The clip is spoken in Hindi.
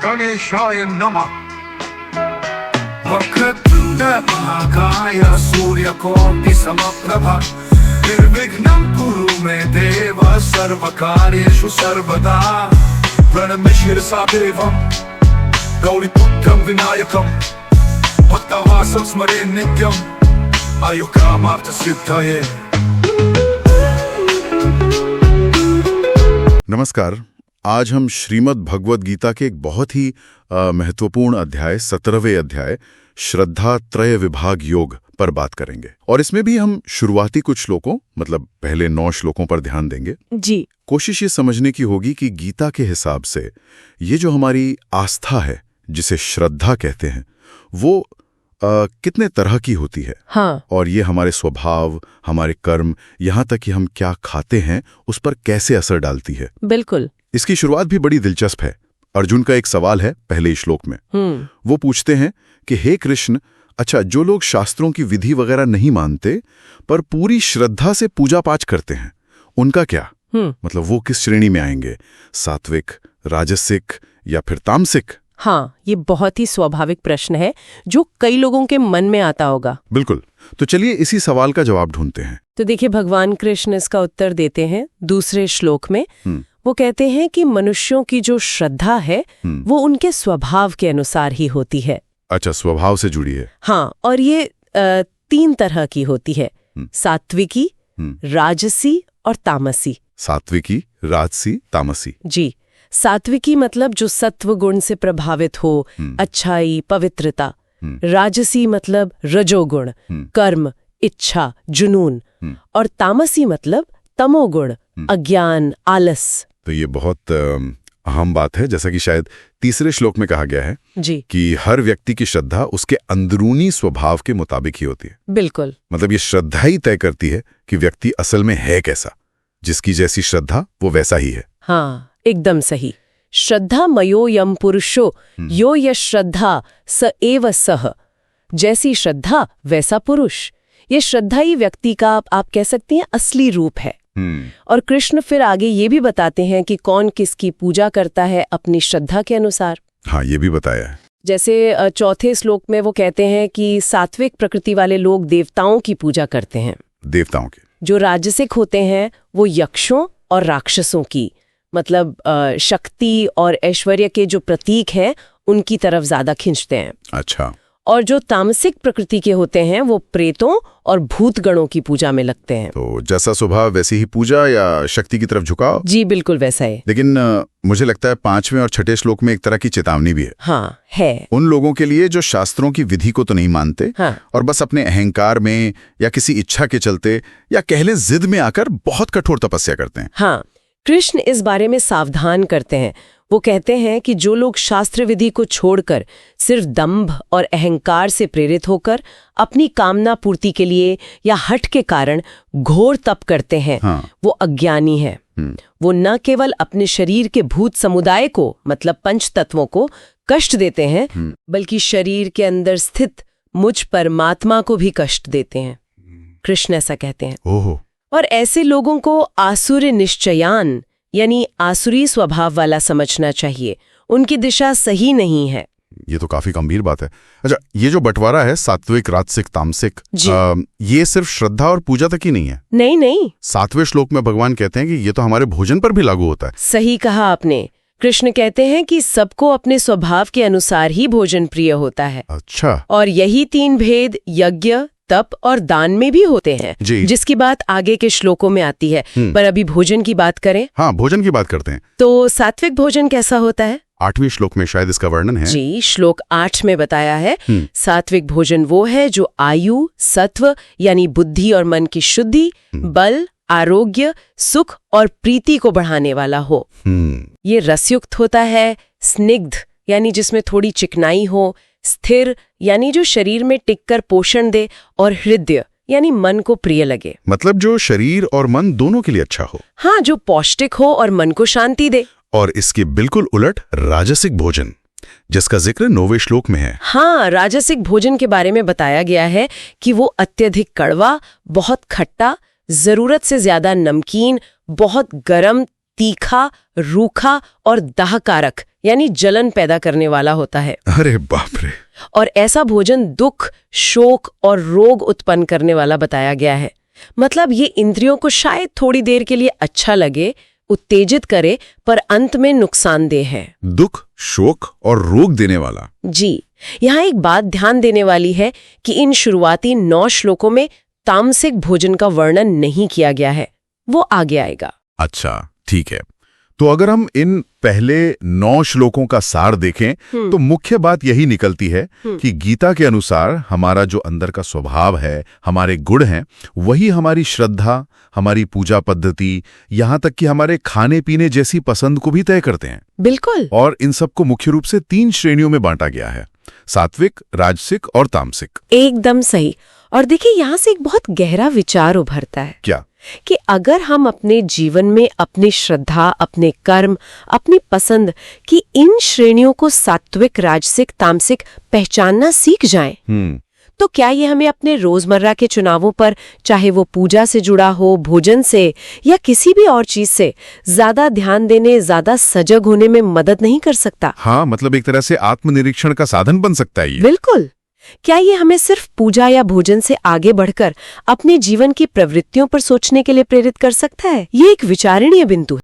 गणेशाय नमः। वक्रतुण्डमहाकाय सूर्यकोटिसमप्रभा निर्विघ्नं कुरु मे देव सर्वकार्येषु सर्वदा। प्रणम्य शिरसा देवं गौरीपुत्रं विनायकं भक्तवासं स्मरे नित्यं आयुकामार्थसिद्धये। नमस्कार। आज हम श्रीमद् भगवद गीता के एक बहुत ही महत्वपूर्ण अध्याय 17वें अध्याय श्रद्धा त्रय विभाग योग पर बात करेंगे और इसमें भी हम शुरुआती कुछ श्लोकों मतलब पहले 9 श्लोकों पर ध्यान देंगे। जी। कोशिश ये समझने की होगी कि गीता के हिसाब से ये जो हमारी आस्था है जिसे श्रद्धा कहते हैं वो कितने तरह की होती है। हाँ। और ये हमारे स्वभाव, हमारे कर्म, यहाँ तक कि हम क्या खाते हैं उस पर कैसे असर डालती है। बिल्कुल। इसकी शुरुआत भी बड़ी दिलचस्प है। अर्जुन का एक सवाल है पहले श्लोक में। वो पूछते हैं कि हे कृष्ण, अच्छा जो लोग शास्त्रों की विधि वगैरह नहीं मानते पर पूरी श्रद्धा से पूजा पाठ करते हैं उनका क्या? मतलब वो किस श्रेणी में आएंगे, सात्विक, राजसिक या फिर तामसिक? हाँ, ये बहुत ही स्वाभाविक प्रश्न है जो कई लोगों के मन में आता होगा। बिल्कुल। तो चलिए इसी सवाल का जवाब ढूंढते हैं। तो देखिए भगवान कृष्ण इसका उत्तर देते हैं दूसरे श्लोक में। वो कहते हैं कि मनुष्यों की जो श्रद्धा है वो उनके स्वभाव के अनुसार ही होती है। अच्छा, स्वभाव से जुड़ी है। हाँ, और ये 3 तरह की होती है, सात्विकी, राजसी और तामसी। सात्विकी, राजसी, तामसी। जी। सात्विकी मतलब जो सत्व गुण से प्रभावित हो, अच्छाई, पवित्रता। राजसी मतलब रजोगुण, कर्म, इच्छा, जुनून। और तामसी मतलब तमोगुण, अज्ञान, आलस। तो ये बहुत अहम बात है, जैसा कि शायद तीसरे श्लोक में कहा गया है जी कि हर व्यक्ति की श्रद्धा उसके अंदरूनी स्वभाव के मुताबिक ही होती है। बिल्कुल। मतलब ये श्रद्धा ही तय करती है कि व्यक्ति असल में है कैसा। जिसकी जैसी श्रद्धा वो वैसा ही है। हाँ, एकदम सही। श्रद्धा मयो यम पुरुषो यो यश श्रद्धा स एव सह। जैसी श्रद्धा वैसा पुरुष। ये श्रद्धा ही व्यक्ति का आप कह सकती हैं असली रूप है। और कृष्ण फिर आगे ये भी बताते हैं कि कौन किसकी पूजा करता है अपनी श्रद्धा के अनुसार। हाँ, ये भी बताया है। जैसे चौथे श्लोक में वो कहते हैं कि सात्विक प्रकृति वाले लोग देवताओं की पूजा करते हैं। देवताओं की। जो राजसिक होते हैं वो यक्षों और राक्षसों की, मतलब शक्ति और ऐश्वर्य के जो प्रतीक हैं उनकी तरफ ज्यादा खींचते हैं। अच्छा। और जो तामसिक प्रकृति के होते हैं वो प्रेतों और भूत गणों की पूजा में लगते हैं। तो जैसा स्वभाव वैसी ही पूजा या शक्ति की तरफ झुकाव। जी बिल्कुल वैसा है। लेकिन मुझे लगता है 5वें और 6ठे श्लोक में एक तरह की चेतावनी भी है। हाँ, है। उन लोगों के लिए जो शास्त्रों की विधि को तो नहीं मानते। हाँ। और बस अपने अहंकार में या किसी इच्छा के चलते या कहले जिद में आकर बहुत कठोर तपस्या करते हैं। हाँ, कृष्ण इस बारे में सावधान करते हैं। वो कहते हैं कि जो लोग शास्त्र विधि को छोड़कर सिर्फ दंभ और अहंकार से प्रेरित होकर अपनी कामना पूर्ति के लिए या हठ के कारण घोर तप करते हैं, वो अज्ञानी है। वो न केवल अपने शरीर के भूत समुदाय को मतलब पंच तत्वों को कष्ट देते हैं बल्कि शरीर के अंदर स्थित मुझ परमात्मा को भी कष्ट देते हैं। कृष्ण ऐसा कहते हैं। ओहो। और ऐसे लोगों को आसुर निश्चयान यानी आसुरी स्वभाव वाला समझना चाहिए। उनकी दिशा सही नहीं है। ये तो काफी गंभीर बात है। अच्छा, ये जो बंटवारा है सात्विक, राजसिक, तामसिक, ये सिर्फ श्रद्धा और पूजा तक ही नहीं है। नहीं। 7वें श्लोक में भगवान कहते हैं कि ये तो हमारे भोजन पर भी लागू होता है। सही कहा आपने। कृष्ण कहते हैं कि सबको अपने स्वभाव के अनुसार ही भोजन प्रिय होता है। अच्छा। और यही 3 भेद यज्ञ, तप और दान में भी होते हैं, जिसकी बात आगे के श्लोकों में आती है। पर अभी भोजन की बात करें। हाँ, भोजन की बात करते हैं। तो सात्विक भोजन कैसा होता है? 8वें श्लोक में शायद इसका वर्णन है। जी, श्लोक 8 में बताया है। सात्विक भोजन वो है जो आयु, सत्व यानी बुद्धि और मन की शुद्धि, बल, आरोग्य, सुख और प्रीति को बढ़ाने वाला हो। ये रसयुक्त होता है, स्निग्ध यानी जिसमें थोड़ी चिकनाई हो, स्थिर यानी जो शरीर में टिककर पोषण दे, और हृदय यानी मन को प्रिय लगे। मतलब जो शरीर और मन दोनों के लिए अच्छा हो। हाँ, जो पौष्टिक हो और मन को शांति दे। और इसके बिल्कुल उलट राजसिक भोजन, जिसका जिक्र 9वें श्लोक में है। हाँ, राजसिक भोजन के बारे में बताया गया है कि वो अत्यधिक कड़वा, बहुत खट्टा, जरूरत से ज्यादा नमकीन, बहुत गरम, तीखा, रूखा और दाहकारक यानी जलन पैदा करने वाला होता है। अरे बाप रे। और ऐसा भोजन दुख, शोक और रोग उत्पन्न करने वाला बताया गया है। मतलब ये इंद्रियों को शायद थोड़ी देर के लिए अच्छा लगे, उत्तेजित करे, पर अंत में नुकसानदेह है। दुख, शोक और रोग देने वाला। जी, यहाँ एक बात ध्यान देने वाली है कि इन शुरुआती 9 श्लोकों में तामसिक भोजन का वर्णन नहीं किया गया है, वो आगे आएगा। अच्छा, ठीक है। तो अगर हम इन पहले 9 श्लोकों का सार देखें तो मुख्य बात यही निकलती है कि गीता के अनुसार हमारा जो अंदर का स्वभाव है, हमारे गुण हैं, वही हमारी श्रद्धा, हमारी पूजा पद्धति, यहाँ तक कि हमारे खाने पीने जैसी पसंद को भी तय करते हैं। बिल्कुल। और इन सबको मुख्य रूप से 3 श्रेणियों में बांटा गया है, सात्विक, राजसिक और तामसिक। एकदम सही। और देखिए, यहाँ से एक बहुत गहरा विचार उभरता है। क्या? कि अगर हम अपने जीवन में अपनी श्रद्धा, अपने कर्म, अपनी पसंद की इन श्रेणियों को सात्विक, राजसिक, तामसिक पहचानना सीख जाएं, तो क्या ये हमें अपने रोजमर्रा के चुनावों पर, चाहे वो पूजा से जुड़ा हो, भोजन से या किसी भी और चीज से, ज्यादा ध्यान देने, ज्यादा सजग होने में मदद नहीं कर सकता? हाँ, मतलब एक तरह से आत्मनिरीक्षण का साधन बन सकता है ये। बिल्कुल। क्या ये हमें सिर्फ पूजा या भोजन से आगे बढ़कर अपने जीवन की प्रवृत्तियों पर सोचने के लिए प्रेरित कर सकता है? ये एक विचारणीय बिंदु है।